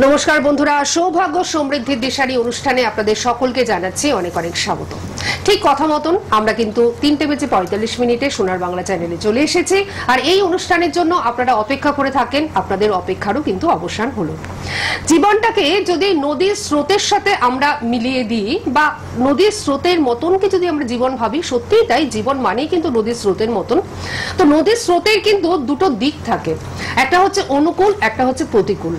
নমস্কার বন্ধুরা, সৌভাগ্য সমৃদ্ধির দিশারি অনুষ্ঠানে আপনাদের সকলকে জানাচ্ছি অনেক অনেক স্বাগত। ঠিক কথা মতন আমরা কিন্তু 3:45 সোনার বাংলা চ্যানেলে চলে এসেছি, আর এই অনুষ্ঠানের জন্য আপনারা অপেক্ষা করে থাকেন। আপনাদের অপেক্ষারও কিন্তু অবসান হলো। জীবনটাকে যদি নদীর স্রোতের সাথে আমরা মিলিয়ে দিই, বা নদীর স্রোতের মতনকে যদি আমরা জীবন ভাবি, সত্যিই তাই, জীবন মানেই কিন্তু নদীর স্রোতের মতন। তো নদীর স্রোতের কিন্তু দুটো দিক থাকে, একটা হচ্ছে অনুকূল, একটা হচ্ছে প্রতিকূল।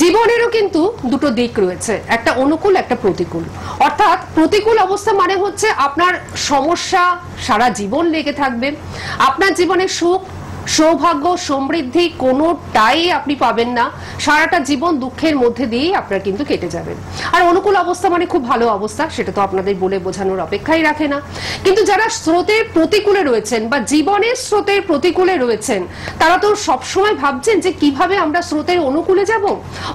জীবনেরও কিন্তু দুটো দিক রয়েছে, একটা অনুকূল, একটা প্রতিকূল। অর্থাৎ প্রতিকূল অবস্থা মানে হচ্ছে আপনার সমস্যা সারা জীবন লেগে থাকবে, আপনার জীবনে সুখ সৌভাগ্য সমৃদ্ধি কোনোটাই আপনি পাবেন না, সারাটা জীবন দুঃখের মধ্যে দিয়েই আপনার কিন্তু কেটে যাবে। আর অনুকূল অবস্থা মানে খুব ভালো অবস্থা, সেটা তো আপনাদের বলে বোঝানোর অপেক্ষাই রাখে না। কিন্তু যারা স্রোতের প্রতিকূলে রয়েছেন বা জীবনের স্রোতের প্রতিকূলে রয়েছেন, তারা তো সবসময় ভাবছেন যে কিভাবে আমরা স্রোতের অনুকূলে যাব,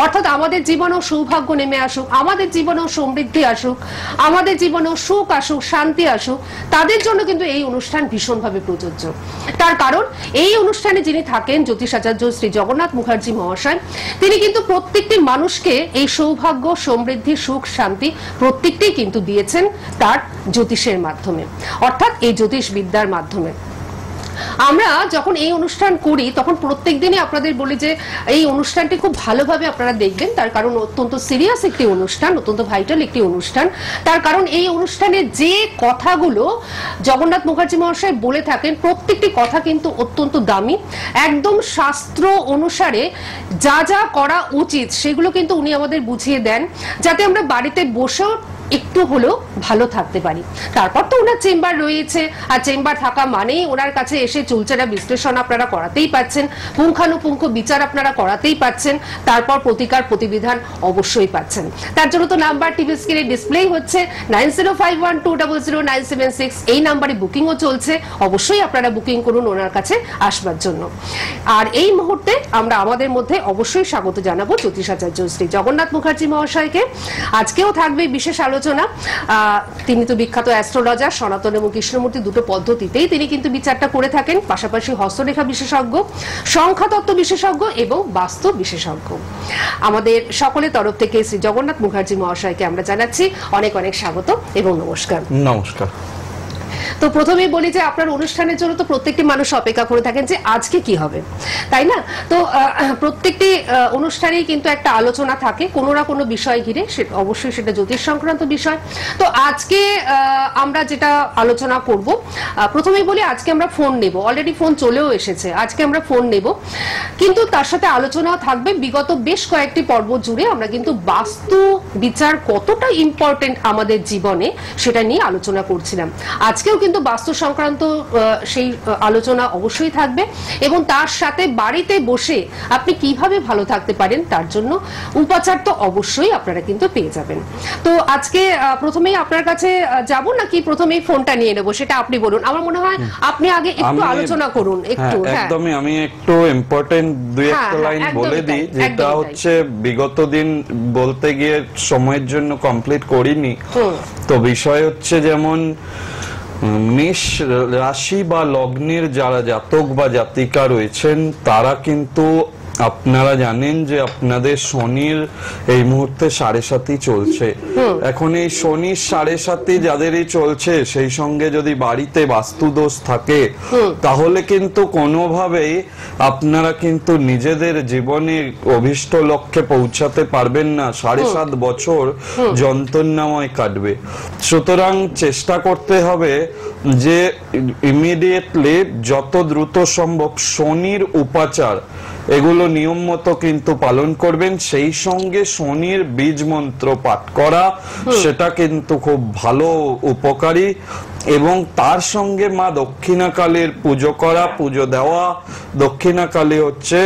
অর্থাৎ আমাদের জীবনেও সৌভাগ্য নেমে আসুক, আমাদের জীবনেও সমৃদ্ধি আসুক, আমাদের জীবনেও সুখ আসুক, শান্তি আসুক। তাদের জন্য কিন্তু এই অনুষ্ঠান ভীষণভাবে প্রযোজ্য। তার কারণ এই অনুষ্ঠানে যিনি থাকেন জ্যোতিষাচার্য শ্রী জগন্নাথ মুখার্জি মহাশয়, তিনি কিন্তু প্রত্যেকটি মানুষকে এই সৌভাগ্য সমৃদ্ধি সুখ শান্তি প্রত্যেকটি কিন্তু দিয়েছেন তার জ্যোতিষের মাধ্যমে, অর্থাৎ এই জ্যোতিষ বিদ্যার মাধ্যমে। আমরা যখন এই অনুষ্ঠান করি তখন প্রত্যেক দিনই আপনাদের বলি যে এই অনুষ্ঠানটি খুব ভালোভাবে আপনারা দেখবেন, তার কারণ অত্যন্ত সিরিয়াস একটি অনুষ্ঠান, অত্যন্ত ভাইটাল একটি অনুষ্ঠান। তার কারণ এই অনুষ্ঠানে যে কথাগুলো জগন্নাথ মুখার্জি মহাশয় বলে থাকেন, প্রত্যেকটি কথা কিন্তু অত্যন্ত দামি, একদম শাস্ত্র অনুসারে যা যা করা উচিত সেগুলো কিন্তু উনি আমাদের বুঝিয়ে দেন, যাতে আমরা বাড়িতে বসেও একটু হলেও ভালো থাকতে পারি। তারপর তো ওনার চেম্বার রয়েছে, আর চেম্বার থাকা মানেই ওনার কাছে এসে চুলচেরা বিশ্লেষণ আপনারা করাতেই পাচ্ছেন, পুঙ্খানুপুঙ্খ বিচার আপনারা করাতেই পাচ্ছেন, তারপর প্রতিকার প্রতিবিধান অবশ্যই পাচ্ছেন। তার জন্য তো নাম্বার টিভি স্ক্রিনে ডিসপ্লে হচ্ছে 9051200976, এই নাম্বারে বুকিংও চলছে। অবশ্যই আপনারা বুকিং করুন ওনার কাছে আসবার জন্য। আর এই মুহূর্তে আমরা আমাদের মধ্যে অবশ্যই স্বাগত জানাবো জ্যোতিষাচার্য শ্রী জগন্নাথ মুখার্জি মহাশয়কে। আজকেও থাকবে বিশেষ আলোচনা। তিনি তো বিখ্যাত অ্যাস্ট্রোলজার, সনাতন এবং কৃষ্ণমূর্তি দুটো পদ্ধতিতেই তিনি কিন্তু বিচারটা করে থাকেন, পাশাপাশি হস্তরেখা বিশেষজ্ঞ, সংখ্যাতত্ত্ব বিশেষজ্ঞ এবং বাস্তু বিশেষজ্ঞ। আমাদের সকলের তরফ থেকে শ্রী জগন্নাথ মুখার্জি মহাশয়কে আমরা জানাচ্ছি অনেক অনেক স্বাগত এবং নমস্কার। নমস্কার। তো প্রথমেই বলি যে আপনার অনুষ্ঠানের জন্য তো প্রত্যেকটি মানুষ অপেক্ষা করে থাকেন যে আজকে কি হবে, তাই না? তো প্রত্যেকটি অনুষ্ঠানেই কিন্তু একটা আলোচনা থাকে কোনো না কোনো বিষয় ঘিরে, অবশ্যই সেটা জ্যোতিষ সংক্রান্ত বিষয়। তো আজকে আমরা যেটা আলোচনা করব, প্রথমেই বলি আজকে আমরা ফোন নেব, অলরেডি ফোন চলেও এসেছে, আজকে আমরা ফোন নেব, কিন্তু তার সাথে আলোচনাও থাকবে। বিগত বেশ কয়েকটি পর্ব জুড়ে আমরা কিন্তু বাস্তু বিচার কতটা ইম্পর্টেন্ট আমাদের জীবনে সেটা নিয়ে আলোচনা করছিলাম। আজকেও কিন্তু বাস্তু সংক্রান্ত সেই আলোচনা অবশ্যই থাকবে, এবং তার সাথে বাড়িতে বসে আপনি কিভাবে ভালো থাকতে পারেন তার জন্য উপাচার তো অবশ্যই আপনারা কিন্তু পেয়ে যাবেন। তো আজকে প্রথমেই আপনার কাছে যাব নাকি প্রথমেই ফোনটা নিয়ে নেব, সেটা আপনি বলুন। আমার মনে হয় আপনি আগে একটু আলোচনা করুন। একটু একদমই আমি একটু ইম্পর্টেন্ট দুই একটা লাইন বলে দিই, যেটা হচ্ছে বিগত দিন বলতে গিয়ে সময়ের জন্য কমপ্লিট করিনি। তো বিষয় হচ্ছে যেমন মেষ রাশি বা লগ্নের যারা জাতক বা জাতিকা রয়েছেন, তারা কিন্তু আপনারা জানেন যে আপনাদের শনির এই মুহূর্তে 7.5 চলছে। এখন এই শনির 7.5 যাদেরই চলছে, সেই সঙ্গে যদি বাড়িতে বাস্তু দোষ থাকে, তাহলে কিন্তু কোনোভাবেই আপনারা কিন্তু নিজেদের জীবনে অভিষ্ট লক্ষ্যে পৌঁছাতে পারবেন না। 7.5 বছর যন্ত্রণাময় কাটবে। সুতরাং চেষ্টা করতে হবে যে ইমিডিয়েটলি যত দ্রুত সম্ভব শনির উপাচার এগুলো নিয়ম মতো কিন্তু পালন করবেন। সেই সঙ্গে শনির বীজ মন্ত্র পাঠ করা, সেটা কিন্তু খুব ভালো উপকারী। এবং তার সঙ্গে মা দক্ষিণাকালীর পুজো করা, পুজো দেওয়া। দক্ষিণাকালী হচ্ছে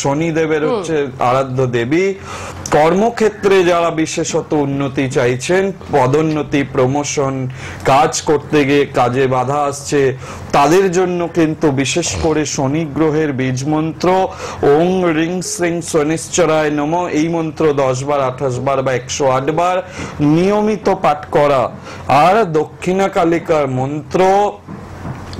শনিদেবের হচ্ছে আরাধ্য দেবী। কর্মক্ষেত্রে যারা বিশেষত উন্নতি চাইছেন, পদোন্নতি, প্রমোশন, কাজ করতে গিয়ে কাজে বাধা আসছে, তাদের জন্য কিন্তু বিশেষ করে শনি গ্রহের বীজ মন্ত্র ওং রিং শ্রিং শনিশ্চরায় নমঃ, এই মন্ত্র 10 বার, 28 বার বা 108 বার নিয়মিত পাঠ করা। আর দক্ষিণা কালিকার মন্ত্র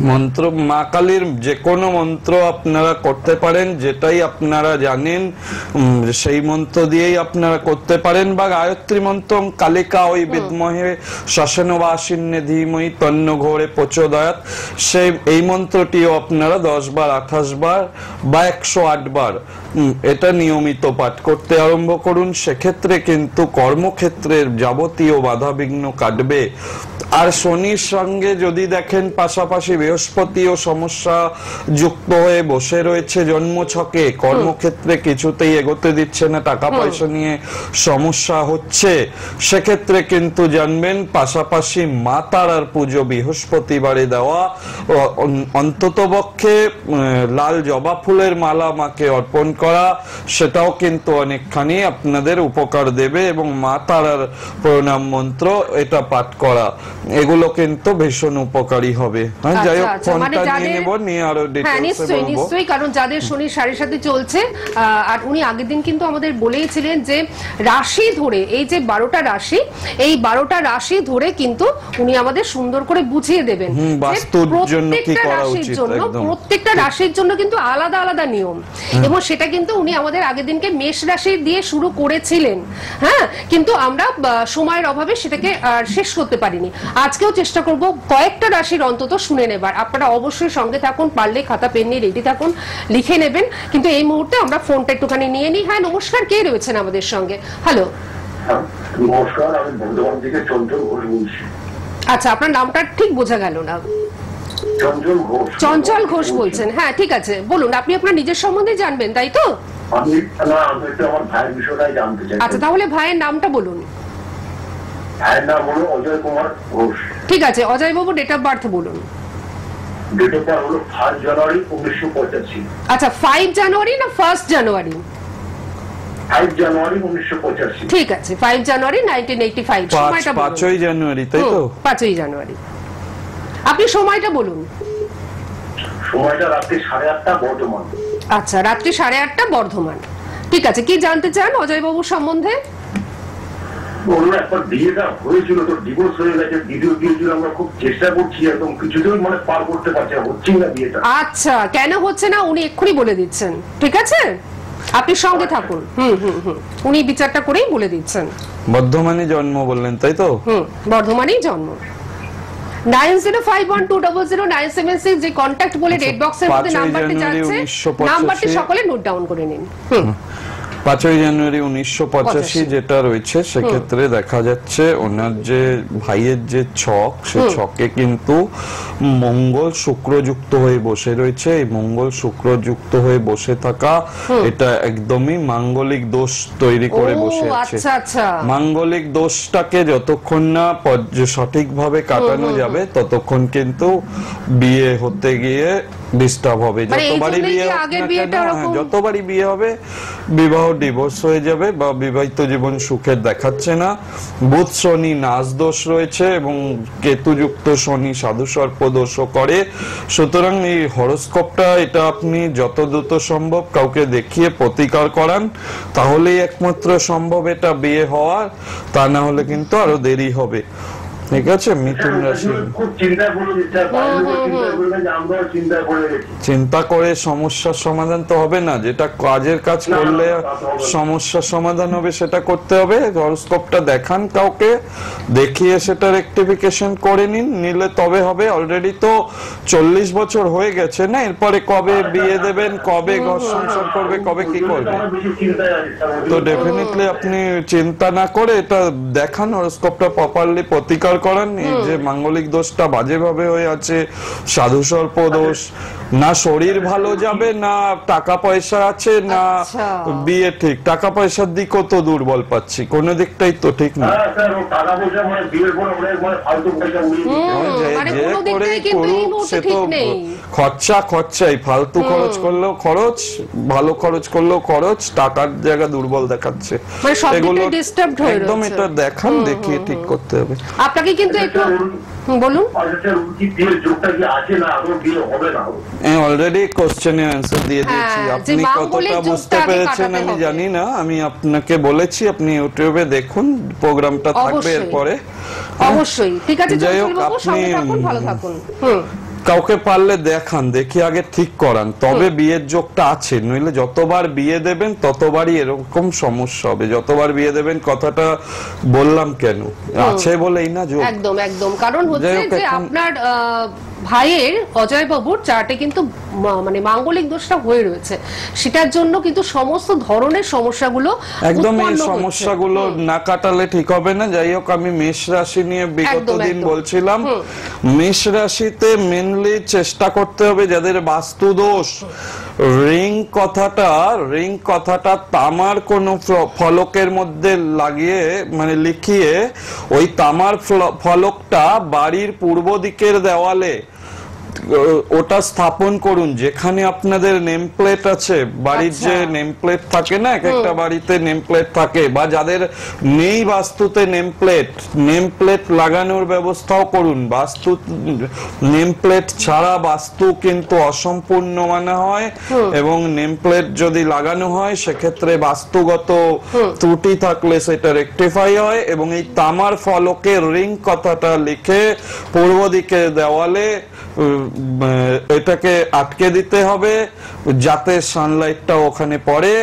মন্ত্র মা কালীর যে কোনো মন্ত্র আপনারা করতে পারেন, যেটাই আপনারা জানেন সেই মন্ত্র দিয়েই আপনারা করতে পারেন, বা গায়ত্রী মন্ত্র কালিকা ওই বিদ্মহে শ্মশানবাসিন্যে ধীমহি তন্ন ঘোরে প্রচোদয়াৎ, সেই এই মন্ত্রটিও আপনারা 10 বার 28 বার বা 108 বার এটা নিয়মিত পাঠ করতে আরম্ভ করুন। সেক্ষেত্রে কিন্তু কর্মক্ষেত্রের যাবতীয় বাধা বিঘ্ন কাটবে। আর শনির সঙ্গে যদি দেখেন পাশাপাশি বৃহস্পতিও সমস্যা যুক্ত হয়ে বসে রয়েছে জন্মছকে, কর্মক্ষেত্রে কিছুতেই এগোতে দিচ্ছে না, টাকা পয়সা নিয়ে সমস্যা হচ্ছে, সেক্ষেত্রে কিন্তু জানবেন পাশাপাশি মা তারার পুজো বৃহস্পতিবারে দেওয়া, অন্ততপক্ষে লাল জবা ফুলের মালা মাকে অর্পণ করা, সেটাও কিন্তু অনেকখানি আপনাদের উপকার দেবে, এবং মা তারার প্রণাম মন্ত্র এটা পাঠ করা, এগুলো কিন্তু ভীষণ উপকারী হবে। যাই হোক, ফোনটা নিয়ে নেব, নিয়ে আরো ডিটেইলসে বলবো। নিশ্চয়ই, কারণ যাদের শনি সাড়ে সাথে চলছে, আর উনি আগের দিন কিন্তু আমাদের বলেইছিলেন যে রাশি ধরে, এই যে 12টা রাশি, এই 12টা রাশি ধরে কিন্তু উনি আমাদের সুন্দর করে বুঝিয়ে দেবেন বাস্তুর জন্য কি করা উচিত। প্রত্যেকটা রাশির জন্য কিন্তু আলাদা আলাদা নিয়ম, এবং সেটা কিন্তু উনি আমাদের আগের দিনকে মেষ রাশি দিয়ে শুরু করেছিলেন। হ্যাঁ, কিন্তু আমরা সময়ের অভাবে সেটাকে শেষ করতে পারিনি। আজকেও চেষ্টা করব কয়েকটা রাশির অন্তত শুনে নেবার। আপনারা অবশ্যই সঙ্গে থাকুন, পারলে খাতা পেন নিয়ে রেডি থাকুন, লিখে নেবেন। কিন্তু এই মুহূর্তে আমরা ফোনটা একটুখানি নিয়ে নিই। হ্যাঁ, নমস্কার, কে রয়েছেন আমাদের সঙ্গে? হ্যালো, নমস্কার, আমি বর্ধমান থেকে চঞ্চল ঘোষ বলছি। আচ্ছা, আপনার নামটা ঠিক বোঝা গেল না। চঞ্চল ঘোষ বলছেন? হ্যাঁ, ঠিক আছে, বলুন। আপনি আপনার নিজের সম্বন্ধে জানবেন, তাই তো? আমি আমার ভাইয়ের বিষয়টাই জানতে চাই। আচ্ছা, তাহলে ভাইয়ের নামটা বলুন। ভাইয়ের নাম হলো অজয় কুমার ঘোষ। ঠিক আছে, অজয় বাবু ডেট অফ বার্থ বলুন। ডেট অফ বার্থ হলো 5 জানুয়ারি 1985। আচ্ছা, 5 জানুয়ারি না 1 জানুয়ারি? 5 জানুয়ারি 1985। ঠিক আছে, 5 জানুয়ারি 1985। সময়টা বলুন। 5ই জানুয়ারি, তাই তো? 5ই জানুয়ারি। আপনি সময়টা বলুন। সময়টা রাত্রি 8:30 বর্ধমান। আচ্ছা, রাত্রি 8:30 বর্ধমান। ঠিক আছে, কি জানতে চান অজয় বাবুর সম্বন্ধে? ওর একবার বিয়েটা হয়েছিল, তো ডিভোর্স হয়ে গেছে, ভিডিও দিয়েছিল, আমরা খুব চেষ্টা করছি, একদম কিছুতেই মানে পার করতে পারছি না, হচ্ছেই না বিয়েটা। আচ্ছা, কেন হচ্ছে না উনি এক্ষুনি বলে দিচ্ছেন, ঠিক আছে? আপনি সঙ্গে থাকুন। উনি বিচারটা করেই বলে দিচ্ছেন। বর্ধমানে জন্ম বললেন, তাই তো? বর্ধমানেই জন্ম। 9051200976 যে কন্টাক্ট বলে রেড বক্সের মধ্যে নাম্বারটি যাচ্ছে, নাম্বারটি সকলে নোট ডাউন করে নিন। 5ই জানুয়ারি 1985 যেটা রয়েছে, সেক্ষেত্রে দেখা যাচ্ছে ওনার যে ভাইয়ের যে ছক, সে ছকে কিন্তু মঙ্গল শুক্র যুক্ত হয়ে বসে রয়েছে। এই মঙ্গল শুক্র যুক্ত হয়ে বসে থাকা, এটা একদমই মাঙ্গলিক দোষ তৈরি করে বসে আছে। মাঙ্গলিক দোষটাকে যতক্ষণ না সঠিকভাবে কাটানো যাবে, ততক্ষণ কিন্তু বিয়ে হতে গিয়ে ডিস্টার্ব হবে। যতবারই বিয়ে হবে, বিবাহ ডিভোর্স হয়ে যাবে, বা বিবাহিত জীবন সুখের দেখাচ্ছে না। বুধ শনি নাশ দোষ রয়েছে, এবং কেতুযুক্ত শনি সাধু সর্প দোষও করে। সুতরাং এই হরোস্কোপটা, এটা আপনি যত দ্রুত সম্ভব কাউকে দেখিয়ে প্রতিকার করান, তাহলেই একমাত্র সম্ভব এটা বিয়ে হওয়ার, তা না হলে কিন্তু আরো দেরি হবে। ঠিক আছে, মিথুন রাশি। চিন্তা করে সমস্যার সমাধান তো হবে না, যেটা কাজের কাজ করলে সমস্যার সমাধান হবে সেটা করতে হবে। হরোস্কোপটা দেখান কাউকে, দেখিয়ে সেটা রেকটিফিকেশন করে নিলে তবে হবে। অলরেডি তো 40 বছর হয়ে গেছে না, এরপরে কবে বিয়ে দেবেন, কবে ঘর সংসার করবে, কবে কি করবে? তো ডেফিনেটলি আপনি চিন্তা না করে এটা দেখান, হরোস্কোপটা প্রপারলি প্রতিকার করান। এই যে মাঙ্গলিক দোষটা বাজেভাবে হয়ে আছে, সাধু সর্প দোষ, না শরীর ভালো যাবে, না টাকা পয়সা আছে, না বিয়ে ঠিক। টাকা পয়সার দিকও তো দুর্বল পাচ্ছি, কোন দিকটাই তো ঠিক না। যে করে করুক, সে তো খরচাই, ফালতু খরচ করলেও খরচ, ভালো খরচ করলেও খরচ, টাকার জায়গা দুর্বল দেখাচ্ছে। এগুলো একদম এটা দেখান, দেখিয়ে ঠিক করতে হবে আপনাকে। কিন্তু একটু বলুন, অলরেডি কোশ্চেনে অ্যানসার দিয়ে দিয়েছি। আপনি কতটা বুঝতে পেরেছেন আমি জানি না, আমি আপনাকে বলেছি আপনি ইউটিউবে দেখুন, প্রোগ্রামটা থাকবে এরপরে। অবশ্যই, ঠিক আছে। যাই হোক, আপনি ভালো থাকুন। কাউকে পারলে দেখান, দেখি আগে ঠিক করান, তবে বিয়ের যোগটা আছে, নইলে যতবার বিয়ে দেবেন ততবারই এরকম সমস্যা হবে। যতবার বিয়ে দেবেন কথাটা বললাম কেন, আছে বলেই না যোগ। একদম একদম, কারণ হচ্ছে যে আপনার ভাইয়ের অজয় বাবুর চার্টে কিন্তু মানে মাঙ্গলিক দোষটা হয়ে রয়েছে, সেটার জন্য কিন্তু সমস্ত ধরনের সমস্যাগুলো একদম, এই সমস্যাগুলো না কাটালে ঠিক হবে না। যাই হোক, আমি মেষ রাশি নিয়ে বিগত দিন বলছিলাম, মেষ রাশিতে মেনলি চেষ্টা করতে হবে যাদের বাস্তু দোষ, রিং কথাটা তামার কোন ফলকের মধ্যে লাগিয়ে মানে লিখিয়ে ওই তামার ফলকটা বাড়ির পূর্ব দিকের দেওয়ালে ওটা স্থাপন করুন। যেখানে আপনাদের নেম প্লেট আছে, বাড়ির যে নেম প্লেট থাকে না, এক একটা বাড়িতে নেম প্লেট থাকে, বা যাদের নেই বাস্তুতে নেম প্লেট লাগানোর ব্যবস্থাও করুন। বাস্তু নেম প্লেট ছাড়া বাস্তু কিন্তু অসম্পূর্ণ মানা হয়, এবং নেম প্লেট যদি লাগানো হয় সেক্ষেত্রে বাস্তুগত ত্রুটি থাকলে সেটা রেকটিফাই হয়। এবং এই তামার ফলকে রিং কথাটা লিখে পূর্ব দিকে দেওয়ালে এটাকে আটকে দিতে হবে যাতে সানলাইটটা ওখানে পড়ে।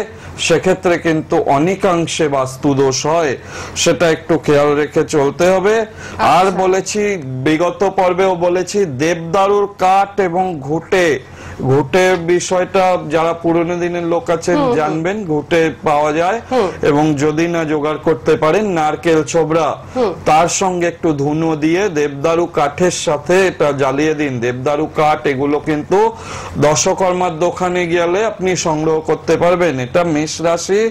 সেক্ষেত্রে কিন্তু অনেকাংশে বাস্তু দোষ হয়, সেটা একটু খেয়াল রেখে চলতে হবে। আর বলেছি, বিগত পর্বেও বলেছি, দেবদারুর কাঠ এবং ঘুটে বিষয়টা যারা পুরনো দিনের লোক আছেন জানবেন, ঘুটে পাওয়া যায়, এবং যদি না জোগাড় করতে পারেন নারকেল ছোবড়া, তার সঙ্গে একটু ধুনো দিয়ে দেবদারু কাঠের সাথে এটা জ্বালিয়ে দিন। দেবদারু কাঠ এগুলো কিন্তু দশকর্মার দোকানে গেলে আপনি সংগ্রহ করতে পারবেন। এটা মেষ রাশি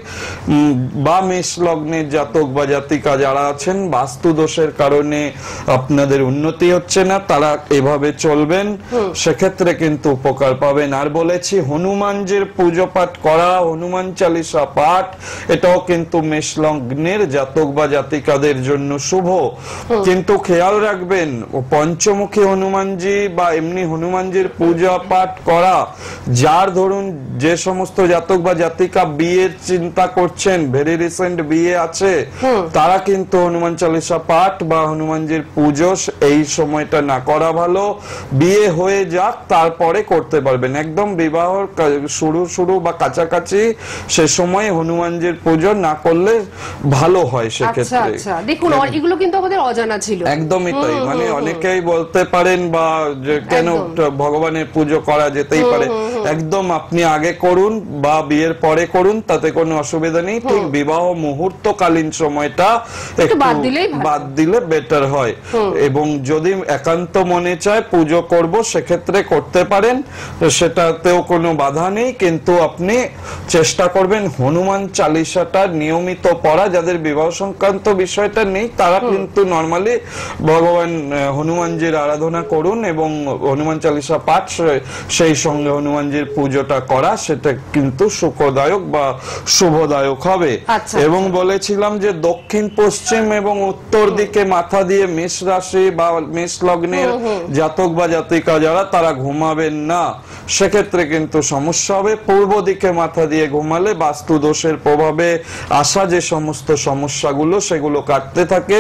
বা মেষ লগ্নের জাতক বা জাতিকা যারা আছেন, বাস্তু দোষের কারণে আপনাদের উন্নতি হচ্ছে না, তারা এভাবে চলবেন, সেক্ষেত্রে কিন্তু উপকার পাবেন। আর বলেছি হনুমানজির পুজো পাঠ করা, হনুমান চালিসা পাঠ, এটাও কিন্তু মেষ লগ্নের জাতক বা জাতিকাদের জন্য শুভ। কিন্তু খেয়াল রাখবেন, পঞ্চমুখী হনুমানজি বা এমনি হনুমানজির পূজা পাঠ করা, যার ধরুন যে সমস্ত জাতক বা জাতিকা বিয়ের চিন্তা করছেন, ভেরি রিসেন্ট বিয়ে আছে, তারা কিন্তু হনুমান চালিসা পাঠ বা হনুমানজির পুজো এই সময়টা না করা ভালো। বিয়ে হয়ে যাক তারপরে করতে পারবেন, একদম বিবাহ শুরু বা কাছাকাছি সে সময় হনুমানজির পুজো না করলে ভালো হয়। সেক্ষেত্রে দেখুন, এগুলো কিন্তু আমাদের অজানা ছিল, একদমই তাই। মানে অনেকেই বলতে পারেন বা কেন ভগবানের পুজো করা যেতেই পারে, একদম আপনি আগে করুন বা বিয়ের পরে করুন, তাতে কোনো অসুবিধা নেই। ঠিক বিবাহ মুহূর্তকালীন সময়টা একটু বাদ দিলে বেটার হয়। এবং যদি একান্ত মনে চায় পুজো করব, সেক্ষেত্রে করতে পারেন, সেটাতেও কোনো বাধা নেই। কিন্তু আপনি চেষ্টা করবেন হনুমান চালিসাটা নিয়মিত পড়া। যাদের বিবাহ সংক্রান্ত বিষয়টা নেই তারা কিন্তু নরমালি ভগবান হনুমানজির আরাধনা করুন এবং হনুমান চালিসা পাঠ, সেই সঙ্গে হনুমানজির পুজোটা করা, সেটা কিন্তু সুখদায়ক বা শুভদায়ক হবে। এবং বলেছিলাম যে দক্ষিণ পশ্চিম এবং উত্তর দিকে মাথা দিয়ে মেষ রাশি বা মেষ লগ্নের জাতক বা জাতিকা যারা, তারা ঘুমাবেন না, সেক্ষেত্রে কিন্তু সমস্যা হবে। পূর্ব দিকে মাথা দিয়ে ঘুমালে বাস্তু দোষের প্রভাবে আসা যে সমস্ত সমস্যাগুলো সেগুলো কাটতে থাকে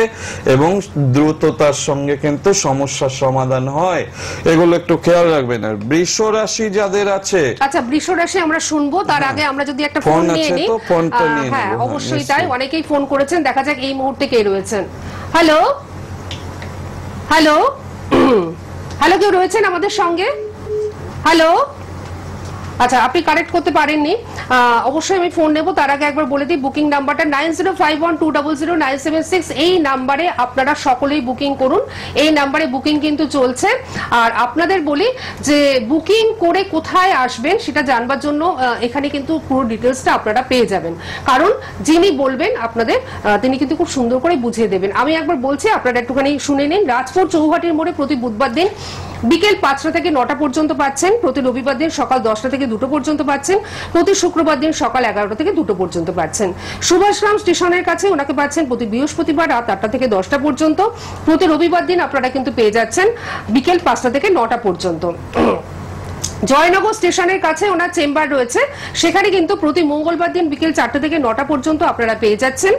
এবং দ্রুততার সঙ্গে কিন্তু সমস্যার সমাধান হয়। এগুলো একটু খেয়াল রাখবেন। আর বৃষ রাশি যাদের আছে, আচ্ছা বৃষ রাশি আমরা শুনবো, তার আগে আমরা যদি একটা ফোন নিয়ে নিই। হ্যাঁ অবশ্যই তাই, অনেকেই ফোন করেছেন, দেখা যাক এই মুহূর্তে কে রয়েছেন। হ্যালো হ্যালো হ্যালো, কেউ রয়েছেন আমাদের সঙ্গে? হ্যালো, আচ্ছা আপনি কানেক্ট করতে পারেননি, অবশ্যই আমি ফোন নেব। তার আগে একবার বলে দিই বুকিং নাম্বারটা 9051200976। এই নাম্বারে আপনারা সকলেই বুকিং করুন, এই নাম্বারে বুকিং কিন্তু চলছে। আর আপনাদের বলি যে বুকিং করে কোথায় আসবেন সেটা জানবার জন্য এখানে কিন্তু পুরো ডিটেলসটা আপনারা পেয়ে যাবেন, কারণ যিনি বলবেন আপনাদের তিনি কিন্তু খুব সুন্দর করে বুঝিয়ে দেবেন। আমি একবার বলছি, আপনারা একটুখানি শুনে নিন। রাজপুর চৌহাটির মোড়ে প্রতি বুধবার দিন বিকেল 5টা থেকে 9টা পর্যন্ত পাচ্ছেন, প্রতি রবিবার দিন সকাল 10টা থেকে 2টো পর্যন্ত পাচ্ছেন, প্রতি শুক্রবার দিন সকাল 11টা থেকে 2টো পর্যন্ত পাচ্ছেন। সুভাষগ্রাম স্টেশনের কাছে ওনাকে পাচ্ছেন প্রতি বৃহস্পতিবার রাত 8টা থেকে 10টা পর্যন্ত, প্রতি রবিবার দিন আপনারা কিন্তু পেয়ে যাচ্ছেন বিকেল 5টা থেকে 9টা পর্যন্ত। জয়নগর স্টেশনের কাছে ওনার চেম্বার রয়েছে, সেখানে কিন্তু প্রতি মঙ্গলবার দিন বিকেল 4টা থেকে 9টা পর্যন্ত আপনারা পেয়ে যাচ্ছেন।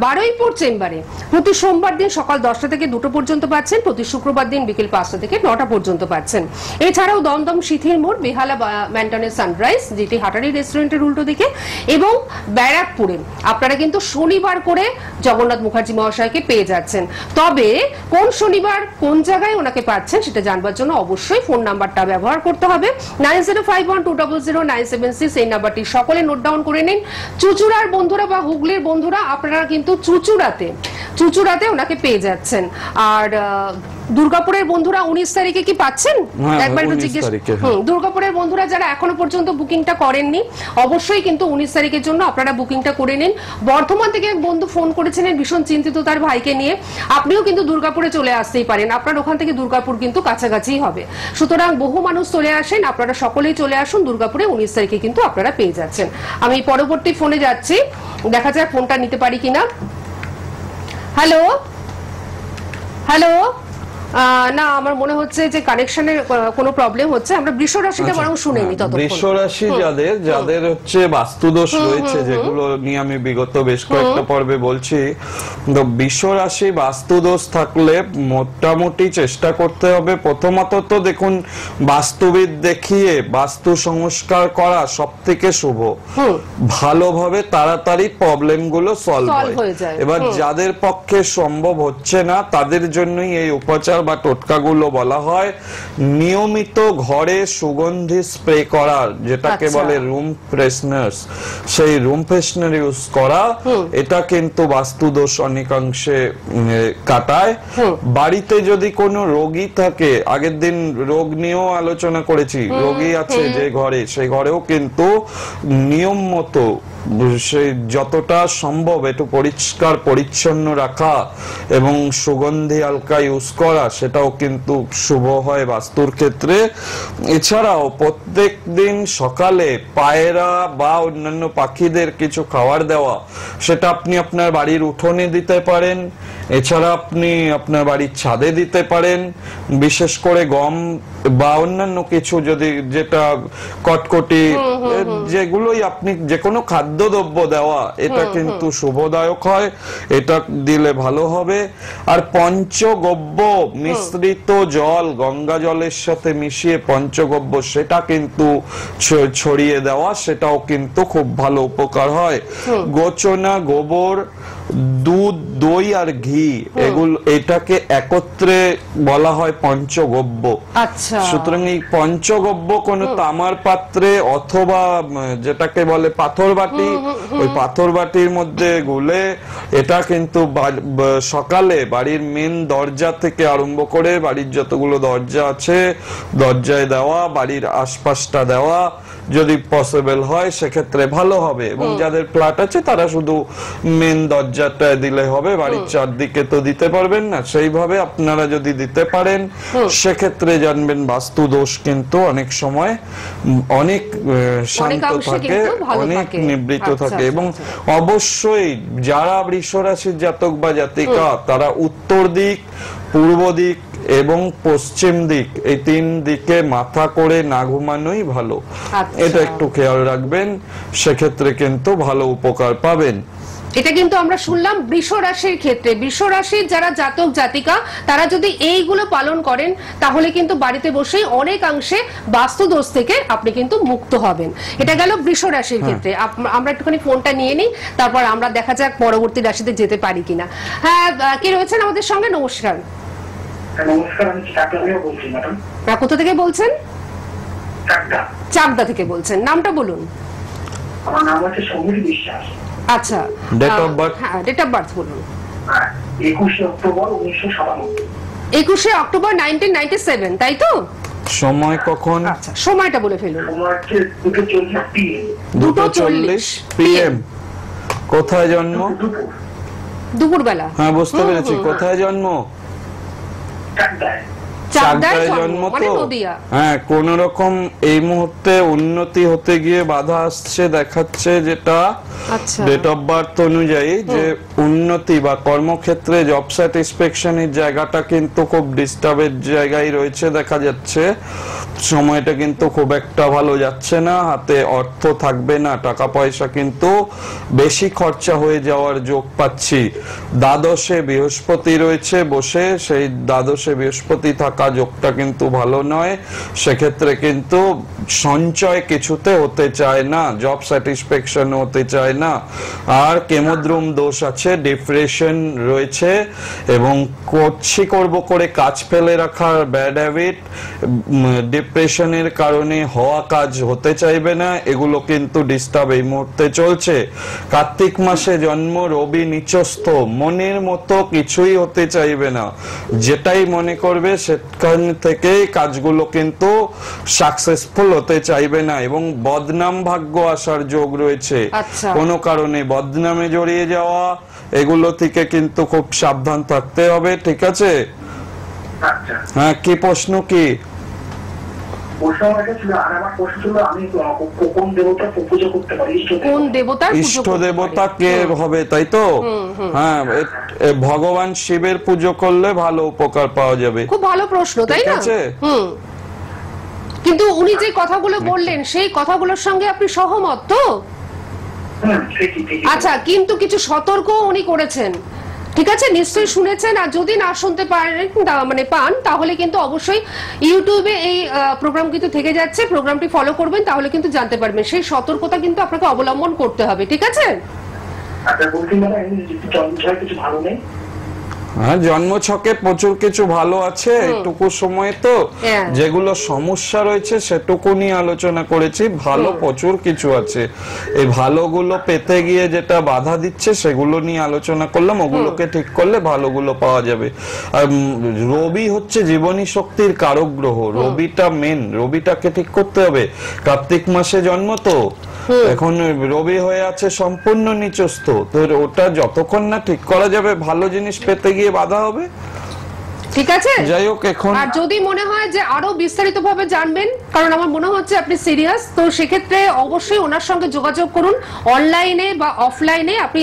বারুইপুর চেম্বারে প্রতি সোমবার দিন সকাল 10টা থেকে 2টো পর্যন্ত পাচ্ছেন, প্রতি শুক্রবার দিন বিকেল 5টা থেকে 9টা পর্যন্ত পাচ্ছেন। এছাড়াও দমদম শিথির মোড়, বেহালা ম্যান্টনের সানরাইজ যেটি হাটারি রেস্টুরেন্টের উল্টো দিকে, এবং ব্যারাকপুরে আপনারা কিন্তু শনিবার করে জগন্নাথ মুখার্জি মহাশয়কে পেয়ে যাচ্ছেন। তবে কোন শনিবার কোন জায়গায় ওনাকে পাচ্ছেন সেটা জানবার জন্য অবশ্যই ফোন নাম্বারটা ব্যবহার করতে হবে 9051200976, এই নাম্বারটি সকলে নোট ডাউন করে নিন। চুচুড়ার বন্ধুরা বা হুগলির বন্ধুরা আপনারা কিন্তু চুচুড়াতে ওনাকে পেয়ে যাচ্ছেন। আর দুর্গাপুরের বন্ধুরা 19 তারিখে কি পাচ্ছেন একবার একটু জিজ্ঞেস। দুর্গাপুরের বন্ধুরা যারা এখনো পর্যন্ত বুকিংটা করেননি অবশ্যই কিন্তু 19 তারিখের জন্য আপনারা বুকিংটা করে নিন। বর্ধমান থেকে এক বন্ধু ফোন করেছিলেন ভীষণ চিন্তিত তার ভাইকে নিয়ে, আপনিও কিন্তু দুর্গাপুরে চলে আসতেই পারেন, আপনার ওখান থেকে দুর্গাপুর কিন্তু কাছাকাছি হবে। সুতরাং বহু মানুষ চলে আসেন, আপনারা সকলেই চলে আসুন দুর্গাপুরে, 19 তারিখে কিন্তু আপনারা পেয়ে যাচ্ছেন। আমি পরবর্তী ফোনে যাচ্ছি, দেখা যাক ফোনটা নিতে পারি কিনা। হ্যালো হ্যালো, না আমার মনে হচ্ছে যে কানেকশনের কোনো প্রবলেম হচ্ছে। আমরা বৃষ রাশিটা বরং শুনে নি ততক্ষণ। বৃষ রাশি যাদের হচ্ছে বাস্তুদোষ রয়েছে, যেগুলো নিয়ে আমি বিগত বেশ কয়েকটা পর্বে বলছি, তো বৃষ রাশি বাস্তুদোষ থাকলে মোটামুটি চেষ্টা করতে হবে প্রথমত তো দেখুন বাস্তুবিদ দেখিয়ে বাস্তু সংস্কার করা সবথেকে শুভ, ভালোভাবে তাড়াতাড়ি প্রবলেম গুলো সলভ হয়ে যায়। এবার যাদের পক্ষে সম্ভব হচ্ছে না তাদের জন্যই এই উপচার বা টোটকাগুলো বলা হয়। নিয়মিত ঘরে সুগন্ধি স্প্রে করা, যেটাকে বলে রুম ফ্রেশনার, সেই রুম ফ্রেশনার ইউজ করা, এটা কিন্তু বাস্তুদোষ অনেকাংশে কাটায়। বাড়িতে যদি কোনো রোগী থাকে, আগের দিন রোগ নিয়েও আলোচনা করেছি, রোগী আছে যে ঘরে, সেই ঘরেও কিন্তু নিয়ম মতো সেই যতটা সম্ভব একটু পরিষ্কার পরিচ্ছন্ন রাখা এবং সুগন্ধি হালকা ইউজ করা, সেটাও কিন্তু শুভ হয় বাস্তুর ক্ষেত্রে। এছাড়াও প্রত্যেক দিন সকালে পায়রা বা অন্যান্য পাখিদের কিছু খাবার দেওয়া, সেটা আপনি আপনার বাড়ির উঠোনে দিতে পারেন, এছাড়া আপনি আপনার বাড়ির ছাদে দিতে পারেন। বিশেষ করে গম বা অন্যান্য কিছু যদি, যেটা কটকটি, যেগুলোই আপনি যে কোনো খাদ্যদ্রব্য দেওয়া, এটা কিন্তু শুভদায়ক হয়, এটা দিলে ভালো হবে। আর পঞ্চগব্য মিশ্রিত জল গঙ্গা জলের সাথে মিশিয়ে পঞ্চগব্য, সেটা কিন্তু ছড়িয়ে দেওয়া, সেটাও কিন্তু খুব ভালো উপকার হয়। গোচনা, গোবর, দুধ, দই আর ঘি, এগুলো এটাকে একত্রে বলা হয় পঞ্চগব্য। আচ্ছা, সুতরাং এই পঞ্চগব্য কোন তামার পাত্রে অথবা যেটাকে বলে পাথর বাটি, ওই পাথর বাটির মধ্যে গুলে এটা কিন্তু সকালে বাড়ির মেন দরজা থেকে আরম্ভ করে বাড়ির যতগুলো দরজা আছে দরজায় দেওয়া, বাড়ির আশপাশটা দেওয়া, যদি পসিবল হয় সেক্ষেত্রে ভালো হবে। এবং যাদের ফ্ল্যাট আছে তারা শুধু মেন দরজাটা দিলে হবে, বাড়ির চারদিকে তো দিতে পারবেন না, সেইভাবে আপনারা যদি দিতে পারেন সেক্ষেত্রে জানবেন বাস্তু দোষ কিন্তু অনেক সময় অনেক শান্ত থাকে, অনেক নিবৃত থাকে। এবং অবশ্যই যারা বৃষ রাশির জাতক বা জাতিকা, তারা উত্তর দিক, পূর্ব দিক এবং পশ্চিম দিক, এই তিন দিকে মাথা করে না ঘুমানোই ভালো। এটা একটু খেয়াল রাখবেন, সেক্ষেত্রে কিন্তু ভালো উপকার পাবেন। এটা কিন্তু আমরা শুনলাম বৃষ রাশির ক্ষেত্রে। বৃষ রাশির যারা জাতক জাতিকা তারা যদি এইগুলো পালন করেন তাহলে কিন্তু বাড়িতে বসেই অনেকাংশে বাস্তুদোষ থেকে আপনি কিন্তু মুক্ত হবেন। এটা গেল বৃষ রাশির ক্ষেত্রে। আমরা একটুখানি ফোনটা নিয়ে নিই, তারপর আমরা দেখা যাক পরবর্তী রাশিতে যেতে পারি কিনা। হ্যাঁ, কে রয়েছেন আমাদের সঙ্গে? নমস্কার। নমস্কার, আমি চাকদা থেকে বলছি ম্যাডাম। কোথা থেকে বলছেন? চাকদা থেকে বলছেন। নামটা বলুন। আমার নাম হচ্ছে সমীর বিশ্বাস। আচ্ছা, ডেট অফ বার্থ? হ্যাঁ, ডেট অফ বার্থ বলুন। 21 অক্টোবর 1997। 21 অক্টোবর 1997, তাই তো? সময় কখন? আচ্ছা, সময়টা বলে ফেলুন। সময় হচ্ছে 2:40 PM। 2:40 PM। কোথায় জন্ম? দুপুরবেলা। হ্যাঁ, বুঝতে পেরেছি। কোথায় জন্ম? চাকদায় জন্ম তো? হ্যাঁ, কোন রকম এই মুহূর্তে উন্নতি হতে গিয়ে বাধা আসছে দেখাচ্ছে, যেটা ডেট অফ বার্থ অনুযায়ী যে উন্নতি বা কর্মক্ষেত্রে জব স্যাটিসফ্যাকশনের জায়গাটা কিন্তু খুব ডিস্টার্বের জায়গায় রয়েছে দেখা যাচ্ছে। সময়টা কিন্তু খুব একটা ভালো যাচ্ছে না, হাতে অর্থ থাকবে না, টাকা পয়সা কিন্তু বেশি খরচা হয়ে যাওয়ার যোগ পাচ্ছি। দ্বাদশে বৃহস্পতি রয়েছে বসে, সেই দ্বাদশে বৃহস্পতি থাকা যোগটা কিন্তু ভালো নয়। সেক্ষেত্রে কিন্তু সঞ্চয় কিছুতে হতে চায় না, জব স্যাটিসফ্যাকশন হতে চায় না। আর কেমোদ্রুম দোষ আছে, ডিপ্রেশন রয়েছে এবং করব করে কাজ ফেলে রাখার ব্যাড হ্যাবিট, ডিপ্রেশনের কারণে হওয়া কাজ হতে চাইবে না, এগুলো কিন্তু ডিস্টার্ব এই মুহূর্তে চলছে। কার্তিক মাসে জন্ম, রবি নিচস্থ, মনের মতো কিছুই হতে চাইবে না, যেটাই মনে করবে সেখান থেকেই কাজগুলো কিন্তু সাকসেসফুল হতে চাইবে না এবং বদনাম ভাগ্য আসার যোগ রয়েছে। কোনো কারণে বদনামে জড়িয়ে যাওয়া, এগুলো থেকে কিন্তু খুব সাবধান থাকতে হবে, ঠিক আছে? হ্যাঁ, কি প্রশ্ন? কি ইষ্ট দেবতা কে হবে, তাই তো? হ্যাঁ, ভগবান শিবের পুজো করলে ভালো উপকার পাওয়া যাবে। খুব ভালো প্রশ্ন, তাই না? কিন্তু উনি যে কথাগুলো বললেন সেই কথাগুলোর সঙ্গে আপনি সহমত তো? আচ্ছা, কিন্তু কিছু সতর্ক উনি করেছেন, ঠিক আছে? নিশ্চয়ই শুনেছেন, আর যদি না শুনতে পারেন মানে পান, তাহলে কিন্তু অবশ্যই ইউটিউবে এই প্রোগ্রাম কিন্তু থেকে যাচ্ছে, প্রোগ্রামটি ফলো করবেন, তাহলে কিন্তু জানতে পারবেন। সেই সতর্কতা কিন্তু আপনাকে অবলম্বন করতে হবে, ঠিক আছে? হ্যাঁ, জন্ম ছকে প্রচুর কিছু ভালো আছে, এইটুকু সময় তো যেগুলো সমস্যা রয়েছে সেটুকু নিয়ে আলোচনা করেছি। ভালো প্রচুর কিছু আছে, এই ভালোগুলো পেতে গিয়ে যেটা বাধা দিচ্ছে সেগুলো নিয়ে আলোচনা করলাম, ওগুলোকে ঠিক করলে ভালোগুলো পাওয়া যাবে। আর রবি হচ্ছে জীবনী শক্তির কারক গ্রহ, রবিটা মেন, রবিটাকে ঠিক করতে হবে। কার্তিক মাসে জন্ম তো, এখন রবি হয়ে আছে সম্পূর্ণ নিচস্থ, তো ওটা যতক্ষণ না ঠিক করা যাবে ভালো জিনিস পেতে গিয়ে বাধা হবে, ঠিক আছে? যাই হোক, এখন আর যদি মনে হয় যে আরো বিস্তারিত ভাবে জানবেন, কারণ আমার মনে হচ্ছে আপনি সিরিয়াস, তো সেক্ষেত্রে অবশ্যই ওনার সঙ্গে যোগাযোগ করুন, অনলাইনে বা অফলাইনে আপনি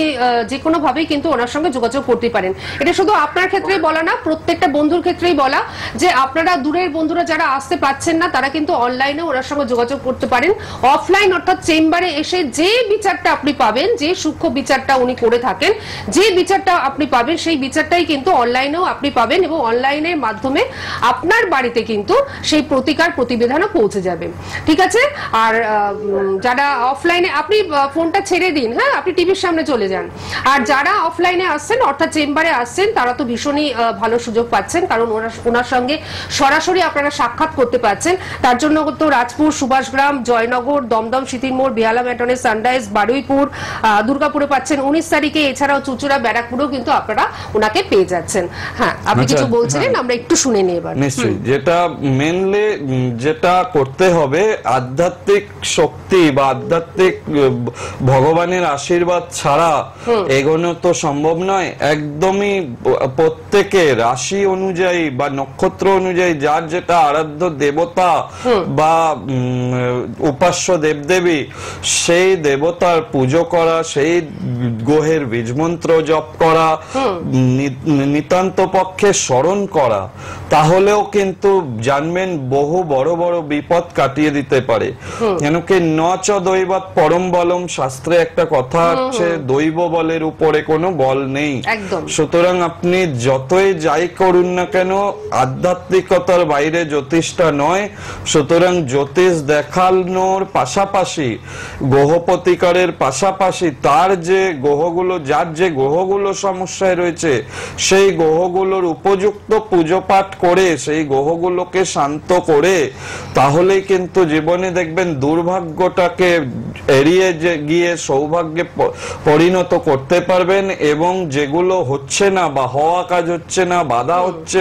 যে কোনো ভাবেই কিন্তু ওনার সঙ্গে যোগাযোগ করতে পারেন। এটা শুধু আপনার ক্ষেত্রেই বলা না, প্রত্যেকটা বন্ধুর ক্ষেত্রেই বলা, যে আপনারা দূরের বন্ধুরা যারা আসতে পাচ্ছেন না তারা কিন্তু অনলাইনে ওনার সঙ্গে যোগাযোগ করতে পারেন। অফলাইন অর্থাৎ চেম্বারে এসে যে বিচারটা আপনি পাবেন, যে সূক্ষ্ম বিচারটা উনি করে থাকেন, যে বিচারটা আপনি পাবেন সেই বিচারটাই কিন্তু অনলাইনেও আপনি পাবেন এবং অনলাইনের মাধ্যমে আপনার বাড়িতে কিন্তু সেই প্রতিকার প্রতিবেদনও পৌঁছে যাবে, ঠিক আছে? আর যারা অফলাইনে, আপনি ফোনটা ছেড়ে দিন, হ্যাঁ, আপনি টিভির সামনে চলে যান। আর যারা অফলাইনে আসছেন অর্থাৎ চেম্বারে আসছেন তারা তো ভীষণই ভালো সুযোগ পাচ্ছেন, কারণ ওনার সঙ্গে সরাসরি আপনারা সাক্ষাৎ করতে পাচ্ছেন। তার জন্য তো রাজপুর, সুভাষগ্রাম, জয়নগর, দমদম, সিতিরমোড়, বেহালা ম্যাটনে, সানরাইজ, বারুইপুর, দুর্গাপুরে পাচ্ছেন 19 তারিখে, এছাড়াও চুচুড়া, ব্যারাকপুরেও কিন্তু আপনারা ওনাকে পেয়ে যাচ্ছেন। হ্যাঁ, আপনি কিছু বলছিলেন, আমরা একটু শুনে নিই এবার। নিশ্চয়ই, যেটা মেনলি যেটা করতে হবে, আধ্যাত্মিক শক্তি বা আধ্যাত্মিক ভগবানের আশীর্বাদ ছাড়া এগোনো তো সম্ভব নয়। একদমই প্রত্যেকে রাশি অনুযায়ী বা নক্ষত্র অনুযায়ী যার যেটা আরাধ্য দেবতা বা উপাস্য দেবদেবী, সেই দেবতার পুজো করা, সেই গ্রহের বীজমন্ত্র জপ করা, নিতান্ত পক্ষে স্মরণ করা, তাহলেও কিন্তু জানবেন বহু বড় বড় বিপদ কাটিয়ে দিতে পারে। কেন কি নচ দৈবাৎ পরম বলম, শাস্ত্রে একটা কথা আছে, দৈব বলের উপরে কোনো বল নেই। সুতরাং আপনি যতই যাই করুন না কেন, আধ্যাত্মিকতার বাইরে জ্যোতিষটা নয়। সুতরাং জ্যোতিষ দেখানোর পাশাপাশি, গ্রহ প্রতিকারের পাশাপাশি, তার যে গ্রহগুলো, যার যে গ্রহগুলো সমস্যায় রয়েছে সেই গ্রহগুলোর উপযুক্ত পুজো পাঠ করে, সেই গ্রহগুলোকে শান্ত করে, তাহলেই কিন্তু জীবনে দেখবেন দুর্ভাগ্যটাকে এড়িয়ে গিয়ে সৌভাগ্যে পরিণত করতে পারবেন। এবং যেগুলো হচ্ছে না বা হওয়া কাজ হচ্ছে না, বাধা হচ্ছে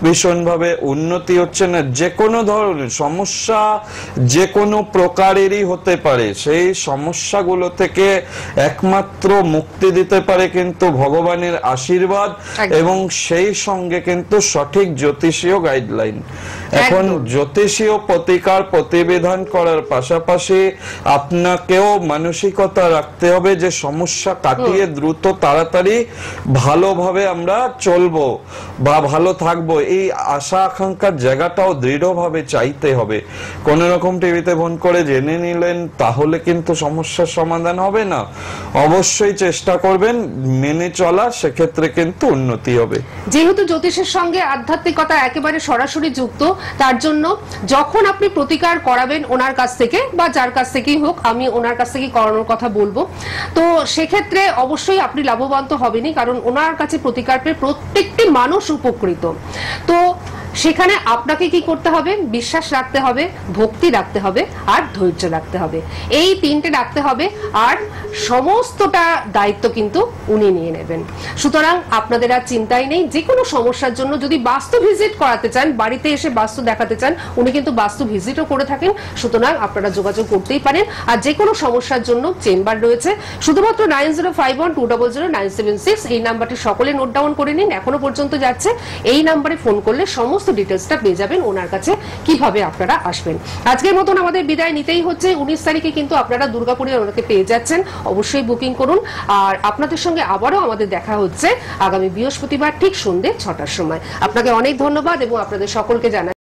ভীষণভাবে, উন্নতি হচ্ছে না, যে কোনো ধরনের সমস্যা যে কোনো প্রকারেরই হতে পারে, সেই সমস্যাগুলো থেকে একমাত্র মুক্তি দিতে পারে কিন্তু ভগবানের আশীর্বাদ, এবং সেই সঙ্গে কিন্তু কিন্তু সঠিক জ্যোতিষীয় গাইডলাইন। এখন জ্যোতিষীয় প্রতিকার প্রতিবিধান করার পাশাপাশি আপনাকেও মানসিকতা রাখতে হবে যে সমস্যা কাটিয়ে দ্রুত তাড়াতাড়ি ভালোভাবে আমরা চলবো বা ভালো থাকবো, এই আশা আকাঙ্ক্ষার জায়গাটাও দৃঢ়ভাবে চাইতে হবে। কোন রকম টিভিতে ফোন করে জেনে নিলেন তাহলে কিন্তু সমস্যার সমাধান হবে না। অবশ্যই চেষ্টা করবেন মেনে চলা, সেক্ষেত্রে কিন্তু উন্নতি হবে। যেহেতু জ্যোতিষের সঙ্গে আধ্যাত্মিকতা একেবারে সরাসরি যুক্ত, তার জন্য যখন আপনি প্রতিকার করাবেন ওনার কাছ থেকে বা যার কাছ থেকেই হোক, আমি ওনার কাছ থেকে করানোর কথা বলবো, তো সেক্ষেত্রে অবশ্যই আপনি লাভবান তো হবেনই, কারণ ওনার কাছে প্রতিকার পেয়ে প্রত্যেকটি মানুষ উপকৃত। তো সেখানে আপনাকে কি করতে হবে? বিশ্বাস রাখতে হবে, ভক্তি রাখতে হবে, আর ধৈর্য রাখতে হবে। এই তিনটে রাখতে হবে, আর সমস্তটা দায়িত্ব কিন্তু উনি নিয়ে নেবেন। সুতরাং আপনাদের আর চিন্তাই নেই। যে কোনো সমস্যার জন্য যদি বাস্তু ভিজিট করাতে চান, বাড়িতে এসে বাস্তু দেখাতে চান, উনি কিন্তু বাস্তু ভিজিটও করে থাকেন। সুতরাং আপনারা যোগাযোগ করতেই পারেন। আর যে কোনো সমস্যার জন্য চেম্বার রয়েছে, শুধুমাত্র 9051200976 এই নাম্বারটি সকলে নোট ডাউন করে নিন। এখনো পর্যন্ত যাচ্ছে। এই নাম্বারে ফোন করলে সমস্ত ডিটেলসটা পেয়ে যাবেন ওনার কাছে, কিভাবে আপনারা আসবেন। আজকের মতন আমাদের বিদায় নিতেই হচ্ছে। 19 তারিখে কিন্তু আপনারা দুর্গাপুরে ওনাকে পেয়ে যাচ্ছেন। অবশ্যই বুকিং করুন। আর আপনাদের সঙ্গে আবারও আমাদের দেখা হচ্ছে আগামী বৃহস্পতিবার ঠিক সন্ধ্যে 6টার সময়। আপনাকে অনেক ধন্যবাদ এবং আপনাদের সকলকে জানাই